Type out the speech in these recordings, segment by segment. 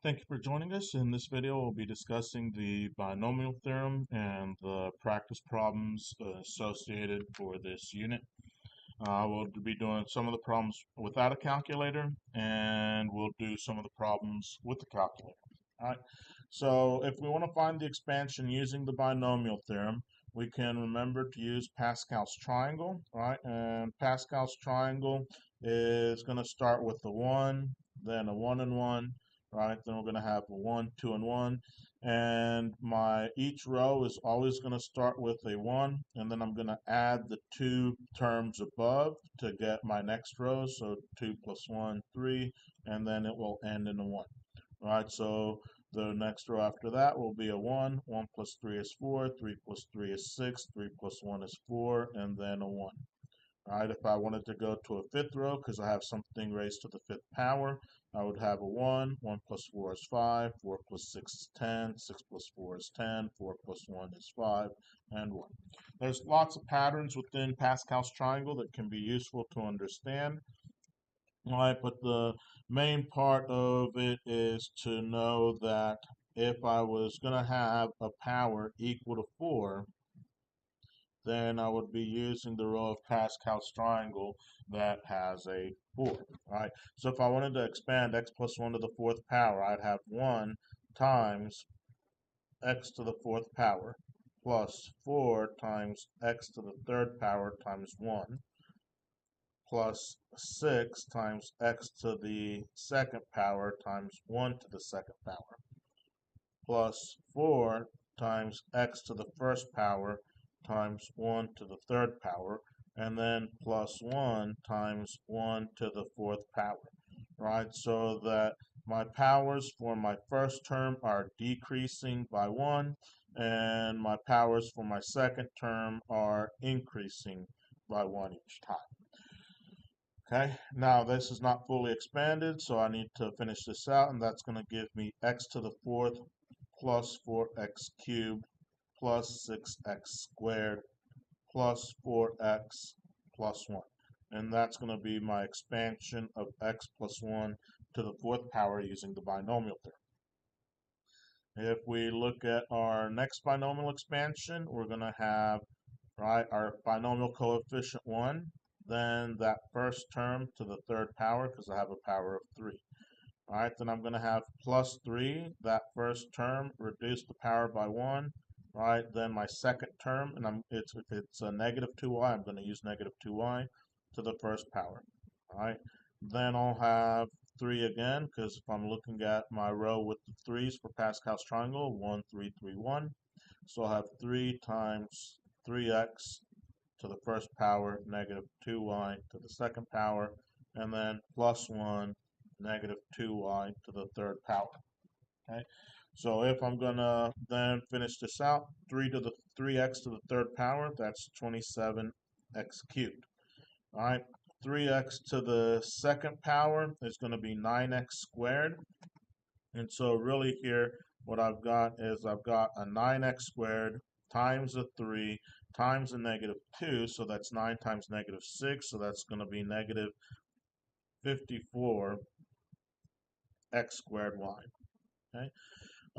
Thank you for joining us. In this video, we'll be discussing the binomial theorem and the practice problems associated for this unit. We'll be doing some of the problems without a calculator, and we'll do some of the problems with the calculator. All right. So if we want to find the expansion using the binomial theorem, we can remember to use Pascal's triangle, right? And Pascal's triangle is going to start with a 1, then a 1 and 1, right? Then we're going to have a 1, 2, and 1. And each row is always going to start with a 1, and then I'm going to add the two terms above to get my next row. So 2 plus 1, 3, and then it will end in a 1. Right, so the next row after that will be a 1. 1 plus 3 is 4. 3 plus 3 is 6. 3 plus 1 is 4, and then a 1. All right, if I wanted to go to a fifth row, because I have something raised to the fifth power, I would have a 1. 1 plus 4 is 5. 4 plus 6 is 10. 6 plus 4 is 10. 4 plus 1 is 5, and 1. There's lots of patterns within Pascal's triangle that can be useful to understand. All right, but the main part of it is to know that if I was going to have a power equal to 4, then I would be using the row of Pascal's triangle that has a 4. Right? So if I wanted to expand x plus 1 to the fourth power, I'd have 1 times x to the fourth power plus 4 times x to the third power times 1 plus 6 times x to the second power times 1 to the second power plus 4 times x to the first power times 1 to the third power, and then plus 1 times 1 to the fourth power, right? So that my powers for my first term are decreasing by 1, and my powers for my second term are increasing by 1 each time. Okay, now this is not fully expanded, so I need to finish this out, and that's going to give me x to the fourth plus 4x cubed plus 6x squared plus 4x plus 1. And that's going to be my expansion of x plus 1 to the fourth power using the binomial theorem. If we look at our next binomial expansion, we're going to have our binomial coefficient 1, then that first term to the third power because I have a power of 3. All right, then I'm going to have plus 3, that first term, reduce the power by 1. All right, then my second term, and if it's a negative 2y, I'm going to use negative 2y to the first power. All right, then I'll have 3 again, because if I'm looking at my row with the 3's for Pascal's triangle, 1, 3, 3, 1. So I'll have 3 times 3x to the first power, negative 2y to the second power, and then plus 1, negative 2y to the third power. Okay, so if I'm gonna then finish this out, 3x to the third power, that's 27x cubed. All right, 3x to the second power is going to be 9x squared. And so really here, what I've got is I've got a 9x squared times a 3 times a negative 2, so that's 9 times negative 6, so that's going to be negative 54x squared y. Okay.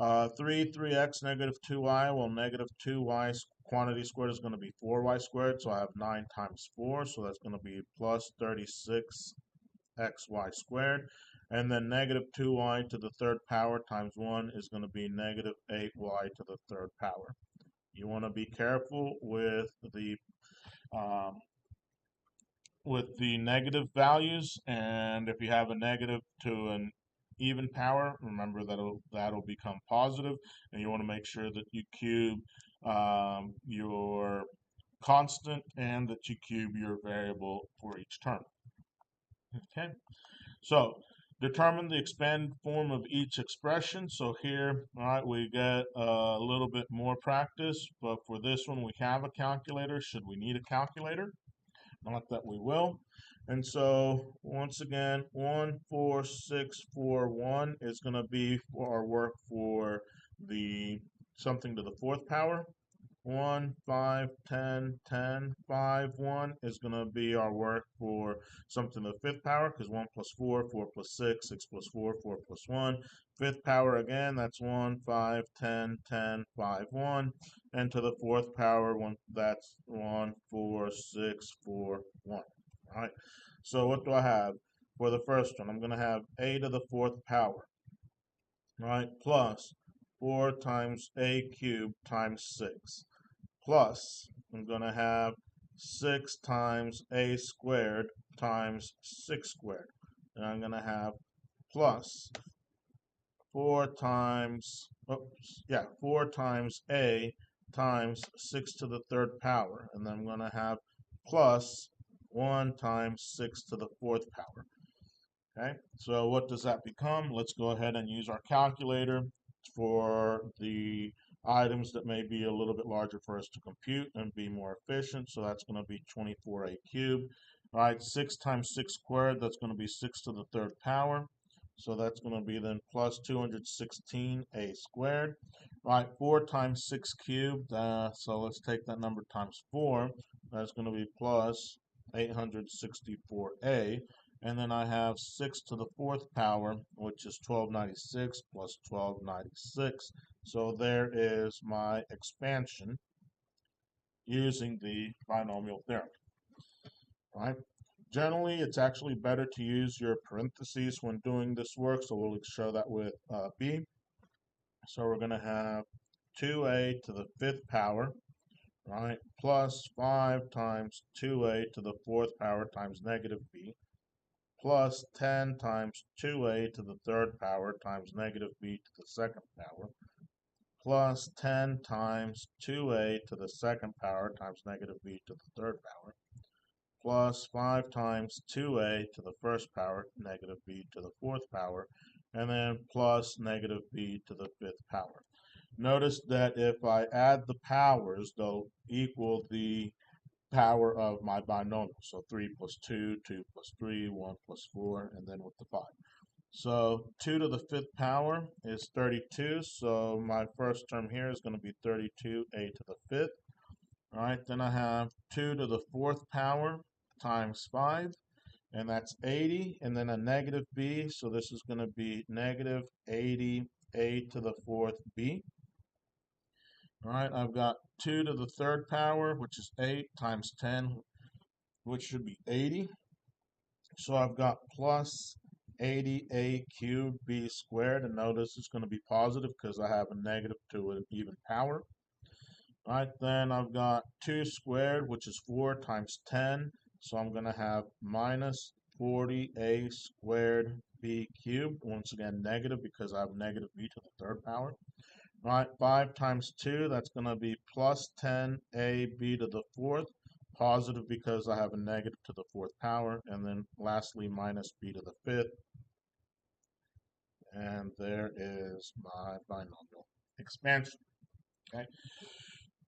3x negative 2y, well, negative 2y quantity squared is going to be 4y squared, so I have 9 times 4, so that's going to be plus 36xy squared. And then negative 2y to the third power times 1 is going to be negative 8y to the third power. You want to be careful with the negative values, and if you have a negative to an even power, remember that'll become positive, and you want to make sure that you cube your constant and that you cube your variable for each term. Okay, so determine the expanded form of each expression. So here, all right, we get a little bit more practice, but for this one we have a calculator. Should we need a calculator? Not that we will. And so once again, 1, 4, 6, 4, 1 is going to be for our work for the something to the fourth power. 1, 5, 10, 10, 5, 1 is going to be our work for something to the fifth power, because 1 plus 4, 4 plus 6, 6 plus 4, 4 plus 1. Fifth power again, that's 1, 5, 10, 10, 5, 1. And to the fourth power, that's 1, 4, 6, 4, 1. All right. So what do I have for the first one? I'm going to have a to the fourth power, right, plus 4 times a cubed times 6, plus I'm going to have 6 times a squared times 6 squared. And I'm going to have plus 4 times, 4 times a times 6 to the third power. And then I'm going to have plus 1 times 6 to the fourth power. Okay, so what does that become? Let's go ahead and use our calculator for the items that may be a little bit larger for us to compute and be more efficient. So that's going to be 24a cubed. All right, 6 times 6 squared, that's going to be 6 to the third power. So that's going to be then plus 216a squared. All right, 4 times 6 cubed, so let's take that number times 4. That's going to be plus 864a. And then I have 6 to the fourth power, which is 1296 plus 1296. So there is my expansion using the binomial theorem. Right? Generally, it's actually better to use your parentheses when doing this work, so we'll show that with b. So we're going to have 2a to the fifth power, right, plus 5 times 2a to the fourth power times negative b, plus 10 times 2a to the third power times negative b to the second power, plus 10 times 2a to the second power times negative b to the third power, plus 5 times 2a to the first power, negative b to the fourth power, and then plus negative b to the fifth power. Notice that if I add the powers, they'll equal the power of my binomial. So 3 plus 2, 2 plus 3, 1 plus 4, and then with the 5. So 2 to the fifth power is 32. So my first term here is going to be 32a to the fifth. All right, then I have 2 to the fourth power times 5, and that's 80, and then a negative b, so this is going to be negative 80a to the fourth b. All right, I've got 2 to the third power, which is 8 times 10, which should be 80. So I've got plus 80a cubed b squared, and notice it's going to be positive because I have a negative to an even power. All right, then I've got 2 squared, which is 4 times 10. So I'm going to have minus 40a squared b cubed. Once again, negative because I have negative b to the third power. All right, 5 times 2, that's going to be plus 10ab to the fourth, positive because I have a negative to the fourth power, and then lastly minus b to the fifth. And there is my binomial expansion. Okay.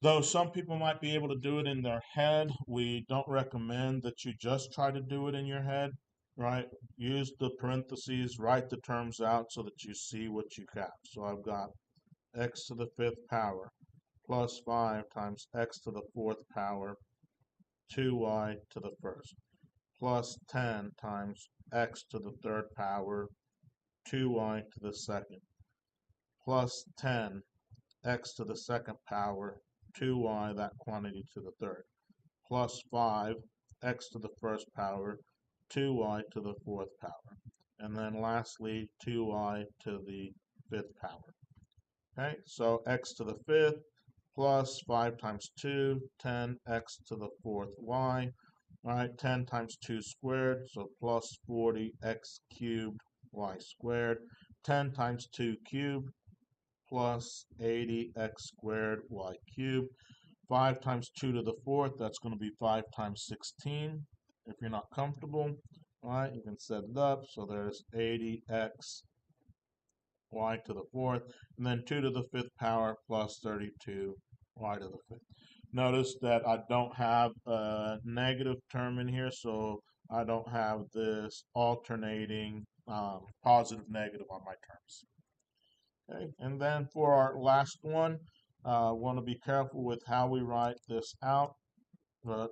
Though some people might be able to do it in their head, we don't recommend that you just try to do it in your head, right? Use the parentheses, write the terms out so that you see what you have. So I've got x to the fifth power plus 5 times x to the fourth power 2y to the first plus 10 times x to the third power 2y to the second plus 10 x to the second power 2y, that quantity, to the third, plus 5 x to the first power 2y to the fourth power, and then lastly 2y to the fifth power. Okay, so x to the fifth plus 5 times 2, 10x to the fourth y. All right, 10 times 2 squared, so plus 40x cubed y squared. 10 times 2 cubed plus 80x squared y cubed. 5 times 2 to the fourth, that's going to be 5 times 16. If you're not comfortable, all right, you can set it up. So there's 80x y to the fourth, and then 2 to the fifth power plus 32 y to the fifth. Notice that I don't have a negative term in here, so I don't have this alternating positive negative on my terms. Okay, and then for our last one, Want to be careful with how we write this out, but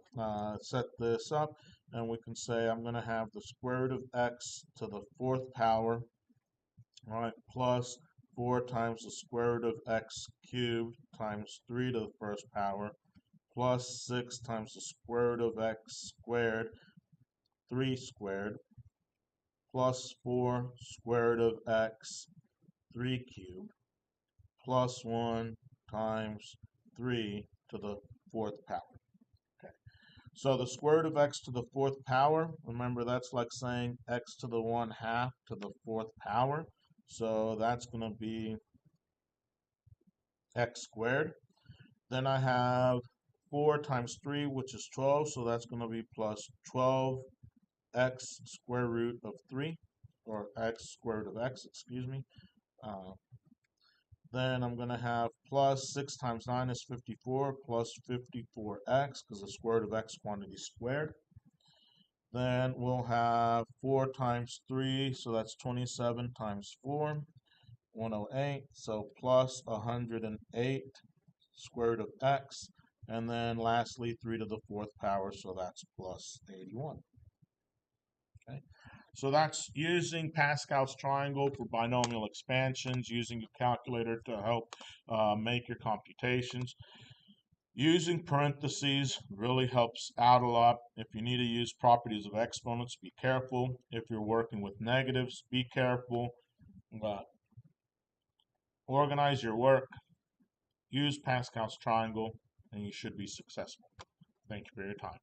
set this up, and we can say I'm going to have the square root of x to the fourth power, right, plus 4 times the square root of x cubed times 3 to the first power, plus 6 times the square root of x squared, 3 squared, plus 4 square root of x, 3 cubed, plus 1 times 3 to the fourth power. Okay. So the square root of x to the fourth power, remember that's like saying x to the 1/2 to the fourth power. So that's going to be x squared. Then I have 4 times 3, which is 12, so that's going to be plus 12x square root of 3, or x square root of x, excuse me. Then I'm going to have plus 6 times 9 is 54, plus 54x, because the square root of x quantity squared. Then we'll have 4 times 3, so that's 27 times 4, 108, so plus 108 square root of x. And then lastly, 3 to the fourth power, so that's plus 81. Okay. So that's using Pascal's triangle for binomial expansions, using a calculator to help make your computations. Using parentheses really helps out a lot. If you need to use properties of exponents, be careful. If you're working with negatives, be careful. Organize your work, use Pascal's triangle, and you should be successful. Thank you for your time.